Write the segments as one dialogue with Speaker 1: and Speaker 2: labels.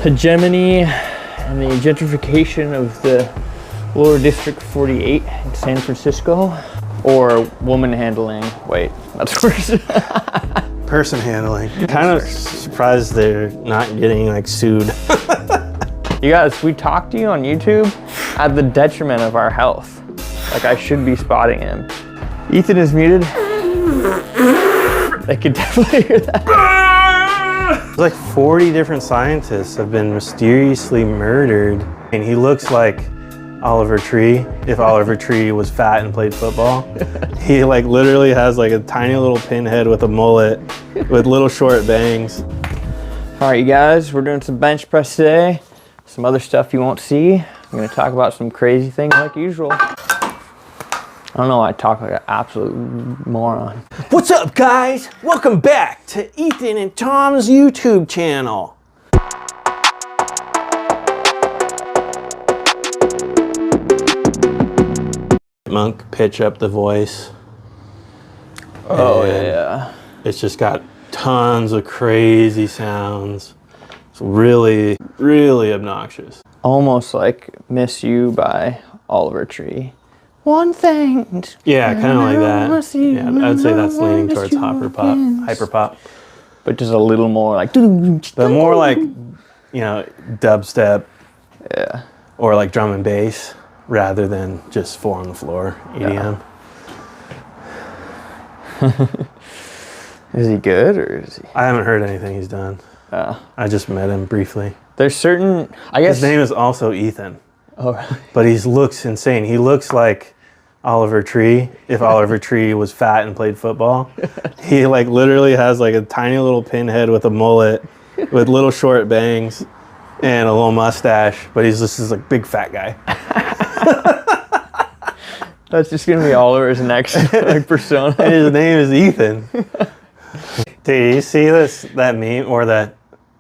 Speaker 1: Hegemony and the gentrification of the lower district 48 in San Francisco, or woman handling. Wait, that's worse.
Speaker 2: Person handling. Kind of surprised they're not getting like sued.
Speaker 1: You guys, we talked to you on YouTube at the detriment of our health. Like, I should be spotting him. Ethan is muted. I could definitely hear that.
Speaker 2: Like 40 different scientists have been mysteriously murdered, and he looks like Oliver Tree if Oliver Tree was fat and played football. He like literally has like a tiny little pinhead with a mullet with little short bangs.
Speaker 1: All right, you guys, we're doing some bench press today. Some other stuff you won't see. I'm gonna talk about some crazy things like usual. I don't know why I talk like an absolute moron.
Speaker 2: What's up, guys? Welcome back to Ethan and Tom's YouTube channel. Monk, pitch up the voice.
Speaker 1: Oh, yeah.
Speaker 2: It's just got tons of crazy sounds. It's really, really obnoxious.
Speaker 1: Almost like Miss You by Oliver Tree. One thing.
Speaker 2: Yeah, kind of like that. Yeah, I'd say that's leaning towards hyper pop.
Speaker 1: But just a little more like.
Speaker 2: But more like, you know, dubstep.
Speaker 1: Yeah.
Speaker 2: Or like drum and bass rather than just four on the floor EDM.
Speaker 1: Yeah. Is he good or is he?
Speaker 2: I haven't heard anything he's done. I just met him briefly.
Speaker 1: There's certain, I guess.
Speaker 2: His name is also Ethan.
Speaker 1: Oh, really?
Speaker 2: But he looks insane. He looks like Oliver Tree if Oliver Tree was fat and played football. He like literally has like a tiny little pinhead with a mullet with little short bangs and a little mustache, but he's just this like big fat guy.
Speaker 1: That's just gonna be Oliver's next like persona.
Speaker 2: And his name is Ethan. Dude, you see that meme or that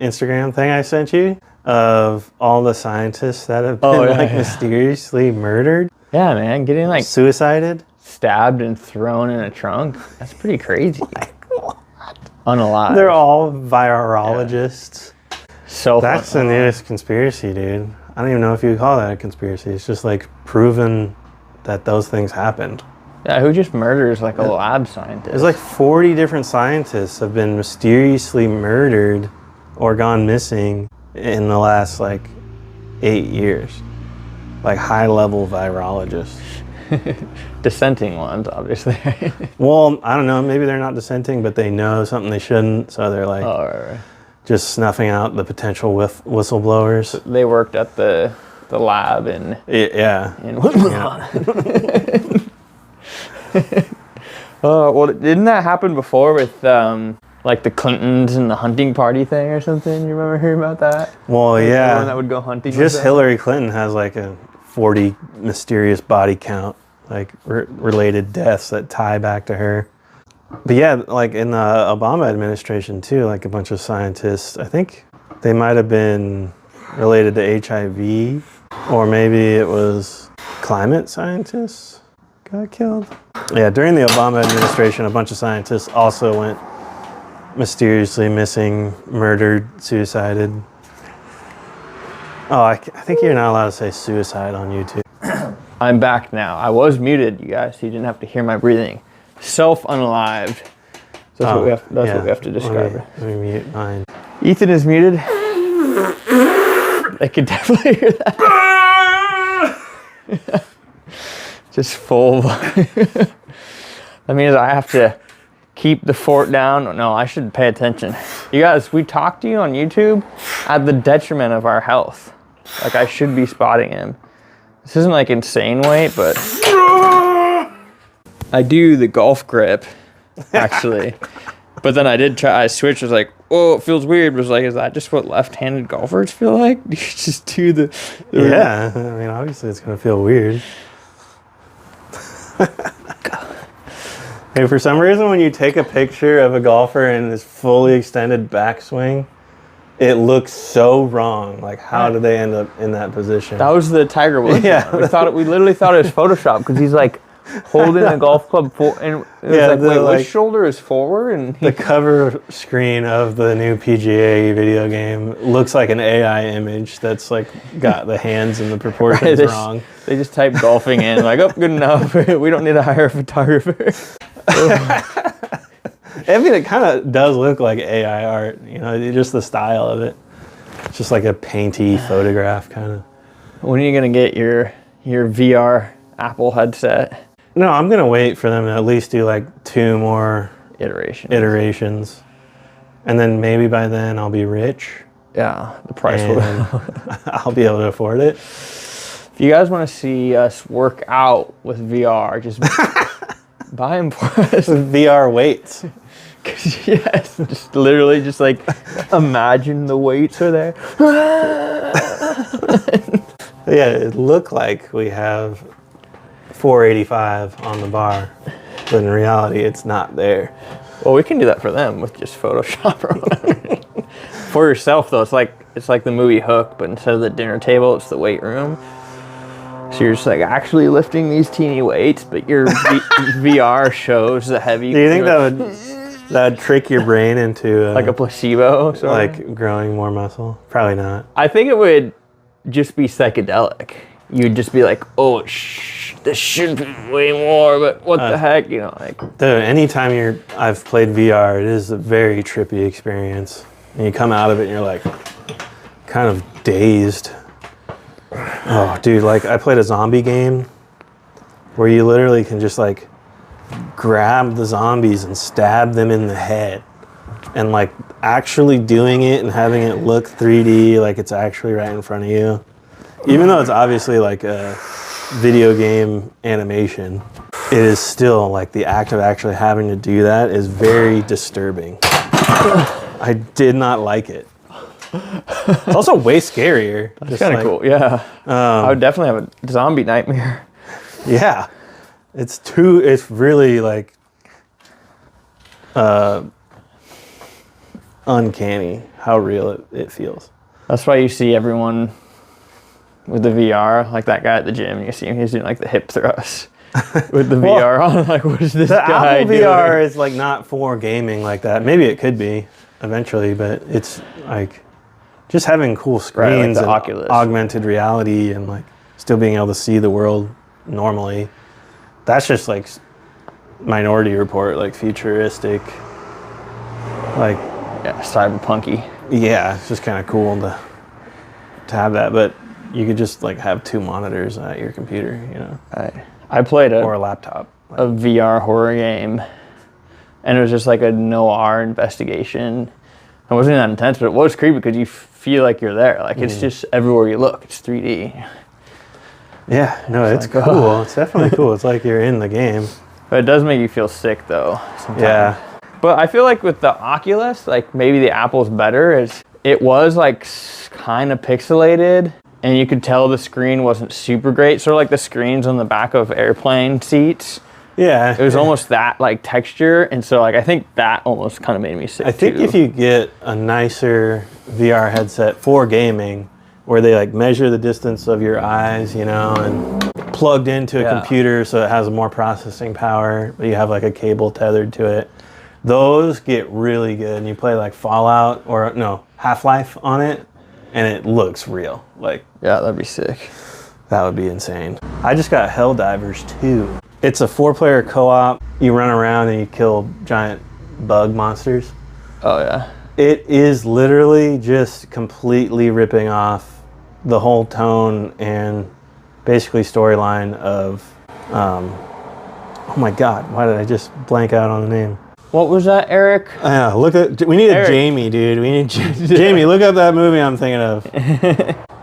Speaker 2: Instagram thing I sent you of all the scientists that have been mysteriously murdered?
Speaker 1: Yeah, man, getting like
Speaker 2: suicided,
Speaker 1: stabbed and thrown in a trunk. That's pretty crazy. Unalived.
Speaker 2: They're all virologists.
Speaker 1: Yeah. So
Speaker 2: that's the newest conspiracy, dude. I don't even know if you would call that a conspiracy. It's just like proven that those things happened.
Speaker 1: Yeah, who just murders like a lab scientist?
Speaker 2: There's like 40 different scientists have been mysteriously murdered or gone missing in the last like 8 years. Like high-level virologists.
Speaker 1: Dissenting ones, obviously.
Speaker 2: Well, I don't know. Maybe they're not dissenting, but they know something they shouldn't, so they're like just snuffing out the potential whistleblowers.
Speaker 1: They worked at the lab in well, didn't that happen before with like the Clintons and the hunting party thing or something? You remember hearing about that?
Speaker 2: Well,
Speaker 1: like
Speaker 2: yeah.
Speaker 1: Everyone that would go hunting.
Speaker 2: Just Hillary Clinton has like a 40 mysterious body count, like related deaths that tie back to her. But yeah, like in the Obama administration too, like a bunch of scientists, I think they might have been related to HIV, or maybe it was climate scientists got killed. Yeah, during the Obama administration, a bunch of scientists also went mysteriously missing, murdered, suicided. Oh, I think you're not allowed to say suicide on YouTube.
Speaker 1: I'm back now. I was muted, you guys, so you didn't have to hear my breathing. Self-unalived. So that's what we have to describe.
Speaker 2: Let me mute mine.
Speaker 1: Ethan is muted. I could definitely hear that. Just full. That means I have to keep the fort down. No, I should pay attention. You guys, we talked to you on YouTube at the detriment of our health. Like, I should be spotting him. This isn't like insane weight, but I do the golf grip, actually. But then I switched, was like, oh, it feels weird. Was like, is that just what left-handed golfers feel like? You just do the
Speaker 2: yeah, I mean, obviously it's gonna feel weird. Hey, for some reason, when you take a picture of a golfer in this fully extended backswing, it looks so wrong. Like, how did they end up in that position?
Speaker 1: That was the Tiger Woods.
Speaker 2: Yeah,
Speaker 1: we literally thought it was Photoshop because he's like holding a golf club and it was wait, which shoulder is forward? And
Speaker 2: the cover screen of the new PGA video game looks like an AI image that's like got the hands and the proportions wrong.
Speaker 1: They just type golfing in, like, oh, good enough. We don't need to hire a photographer.
Speaker 2: I mean, it kind of does look like AI art, you know, just the style of it. It's just like a painty photograph kind of.
Speaker 1: When are you going to get your VR Apple headset?
Speaker 2: No, I'm going to wait for them to at least do like 2 more iterations. And then maybe by then I'll be rich.
Speaker 1: Yeah, the price will.
Speaker 2: I'll be able to afford it.
Speaker 1: If you guys want to see us work out with VR, just buy them for us.
Speaker 2: With VR weights.
Speaker 1: Yes, just literally just like imagine the weights are there.
Speaker 2: Yeah, it looked like we have 485 on the bar, but in reality it's not there.
Speaker 1: Well, we can do that for them with just Photoshop. For yourself though, it's like the movie Hook, but instead of the dinner table, it's the weight room. So you're just like actually lifting these teeny weights, but your VR shows the heavy.
Speaker 2: Do you think that would trick your brain into
Speaker 1: like a placebo?
Speaker 2: Like growing more muscle? Probably not.
Speaker 1: I think it would just be psychedelic. You'd just be like, oh, this should be way more, but what the heck, you know, like.
Speaker 2: Dude, anytime I've played VR, it is a very trippy experience. And you come out of it and you're like, kind of dazed. Oh, dude, like I played a zombie game where you literally can just like grab the zombies and stab them in the head. And like actually doing it and having it look 3D, like it's actually right in front of you. Even though it's obviously like a video game animation, it is still like the act of actually having to do that is very disturbing. I did not like it. It's also way scarier.
Speaker 1: That's kind of cool, yeah. I would definitely have a zombie nightmare.
Speaker 2: Yeah. It's really like uncanny how real it feels.
Speaker 1: That's why you see everyone with the VR, like that guy at the gym, you see him, he's doing like the hip thrust with the VR on. Like, what is this guy
Speaker 2: Apple
Speaker 1: doing?
Speaker 2: VR is like not for gaming like that. Maybe it could be eventually, but it's like just having cool screens,
Speaker 1: like
Speaker 2: and
Speaker 1: Oculus,
Speaker 2: augmented reality, and like still being able to see the world normally. That's just like Minority Report, like futuristic, like
Speaker 1: cyberpunky.
Speaker 2: Yeah, it's just kind of cool to have that, but you could just like have 2 monitors at your computer, you know.
Speaker 1: I played
Speaker 2: or a laptop,
Speaker 1: a VR horror game, and it was just like a noir investigation. It wasn't that intense, but it was creepy because you feel like you're there. Like it's just everywhere you look. It's 3D.
Speaker 2: Yeah, no, it's like, cool. Oh. It's definitely cool. It's like you're in the game.
Speaker 1: But it does make you feel sick though sometimes.
Speaker 2: Yeah.
Speaker 1: But I feel like with the Oculus, like maybe the Apple's better. It was like kind of pixelated, and you could tell the screen wasn't super great. Sort of like the screens on the back of airplane seats.
Speaker 2: Yeah.
Speaker 1: It was almost that like texture, and so like I think that almost kind of made me sick.
Speaker 2: I think if you get a nicer VR headset for gaming, where they like measure the distance of your eyes, you know, and plugged into a computer so it has more processing power, but you have like a cable tethered to it. Those get really good, and you play like Fallout or Half-Life on it, and it looks real. Like,
Speaker 1: yeah, that'd be sick.
Speaker 2: That would be insane. I just got Helldivers 2. It's a 4-player co-op. You run around and you kill giant bug monsters.
Speaker 1: Oh yeah.
Speaker 2: It is literally just completely ripping off the whole tone and basically storyline of, oh my God, why did I just blank out on the name?
Speaker 1: What was that, Eric?
Speaker 2: We need a Jamie, dude. We need Jamie. Look up that movie I'm thinking of.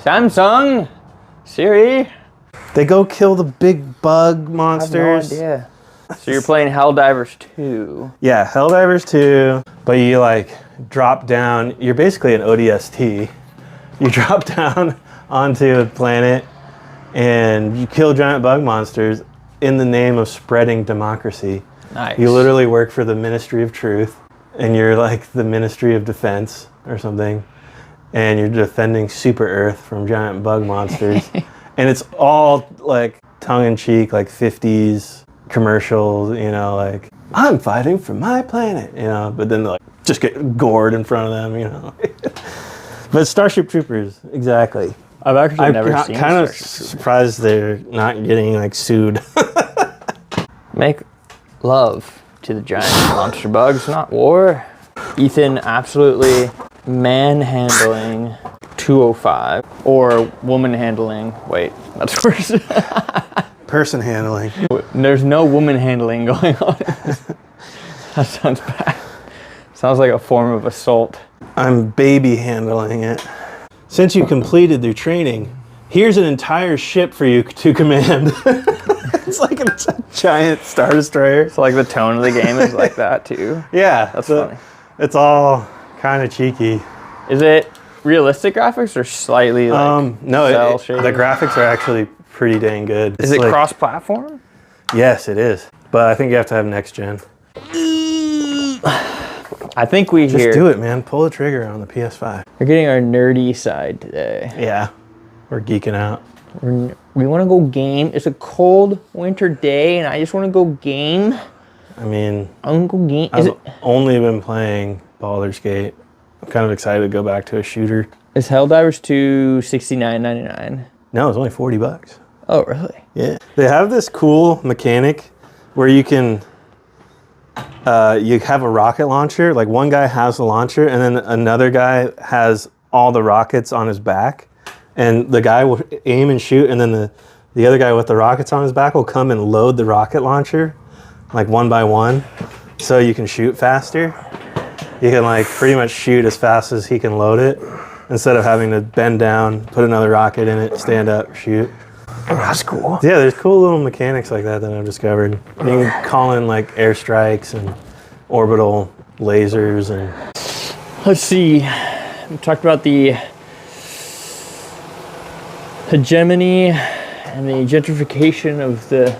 Speaker 1: Samsung, Siri.
Speaker 2: They go kill the big bug monsters.
Speaker 1: I have no idea. So you're playing Helldivers 2.
Speaker 2: Yeah, Helldivers 2. But you like drop down. You're basically an ODST. You drop down onto a planet and you kill giant bug monsters in the name of spreading democracy.
Speaker 1: Nice.
Speaker 2: You literally work for the Ministry of Truth, and you're like the Ministry of Defense or something, and you're defending Super Earth from giant bug monsters. And it's all like tongue-in-cheek, like 50s commercials, you know, like, I'm fighting for my planet, you know, but then they're like, just get gored in front of them, you know. But Starship Troopers, exactly.
Speaker 1: I've actually never seen
Speaker 2: kind of
Speaker 1: Starship Troopers.
Speaker 2: surprised they're not getting like sued.
Speaker 1: Make love to the giant monster bugs, not war. Ethan absolutely manhandling 205 or woman handling. Wait, that's worse.
Speaker 2: Person handling.
Speaker 1: There's no woman handling going on. That sounds bad. Sounds like a form of assault.
Speaker 2: I'm baby handling it. Since you completed your training, here's an entire ship for you to command. It's like a giant Star Destroyer.
Speaker 1: It's like the tone of the game is like that too.
Speaker 2: Yeah,
Speaker 1: That's funny.
Speaker 2: It's all kind of cheeky.
Speaker 1: Is it realistic graphics or slightly like
Speaker 2: no,
Speaker 1: cell
Speaker 2: the
Speaker 1: shading?
Speaker 2: graphics are actually pretty dang good.
Speaker 1: Is it cross-platform?
Speaker 2: Yes, it is. But I think you have to have next gen.
Speaker 1: I think we
Speaker 2: Just do it, man. Pull the trigger on the PS5.
Speaker 1: We're getting our nerdy side today.
Speaker 2: Yeah, we're geeking out.
Speaker 1: We want to go game. It's a cold winter day, and I just want to go game.
Speaker 2: I mean,
Speaker 1: I want to go game.
Speaker 2: I've only been playing Baldur's Gate. I'm kind of excited to go back to a shooter.
Speaker 1: Is Helldivers 2 $69.99?
Speaker 2: No, it's only $40.
Speaker 1: Oh, really?
Speaker 2: Yeah. They have this cool mechanic where you can, you have a rocket launcher. Like one guy has the launcher and then another guy has all the rockets on his back. And the guy will aim and shoot and then the other guy with the rockets on his back will come and load the rocket launcher like one by one so you can shoot faster. You can like pretty much shoot as fast as he can load it instead of having to bend down, put another rocket in it, stand up, shoot.
Speaker 1: Oh, that's cool.
Speaker 2: Yeah, there's cool little mechanics like that I've discovered. You can call in like airstrikes and orbital lasers and...
Speaker 1: Let's see. We talked about the hegemony and the gentrification of the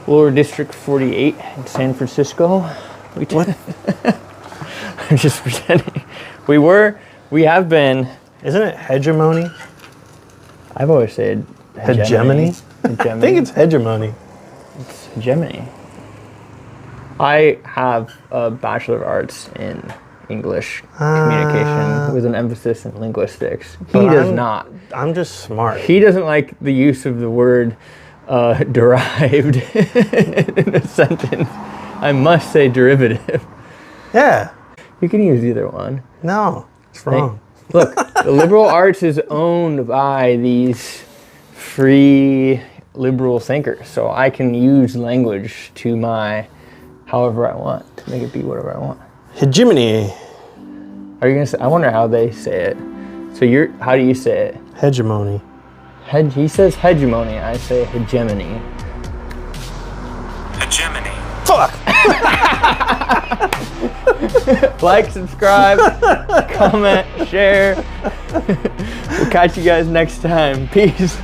Speaker 1: lower district 48 in San Francisco.
Speaker 2: What?
Speaker 1: I'm just pretending. We have been.
Speaker 2: Isn't it hegemony?
Speaker 1: I've always said
Speaker 2: Hegemony?
Speaker 1: Hegemony.
Speaker 2: I think it's hegemony.
Speaker 1: It's hegemony. I have a Bachelor of Arts in English communication with an emphasis in linguistics. He does not.
Speaker 2: I'm just smart.
Speaker 1: He doesn't like the use of the word derived in a sentence. I must say derivative.
Speaker 2: Yeah.
Speaker 1: You can use either one.
Speaker 2: No, it's wrong.
Speaker 1: Look, the liberal arts is owned by these free liberal thinkers, so I can use language to my however I want to make it be whatever I want.
Speaker 2: Hegemony.
Speaker 1: Are you gonna say? I wonder how they say it. So how do you say it?
Speaker 2: Hegemony.
Speaker 1: He says hegemony. I say hegemony.
Speaker 3: Hegemony.
Speaker 2: Fuck!
Speaker 1: Like, subscribe, comment, share. We'll catch you guys next time. Peace.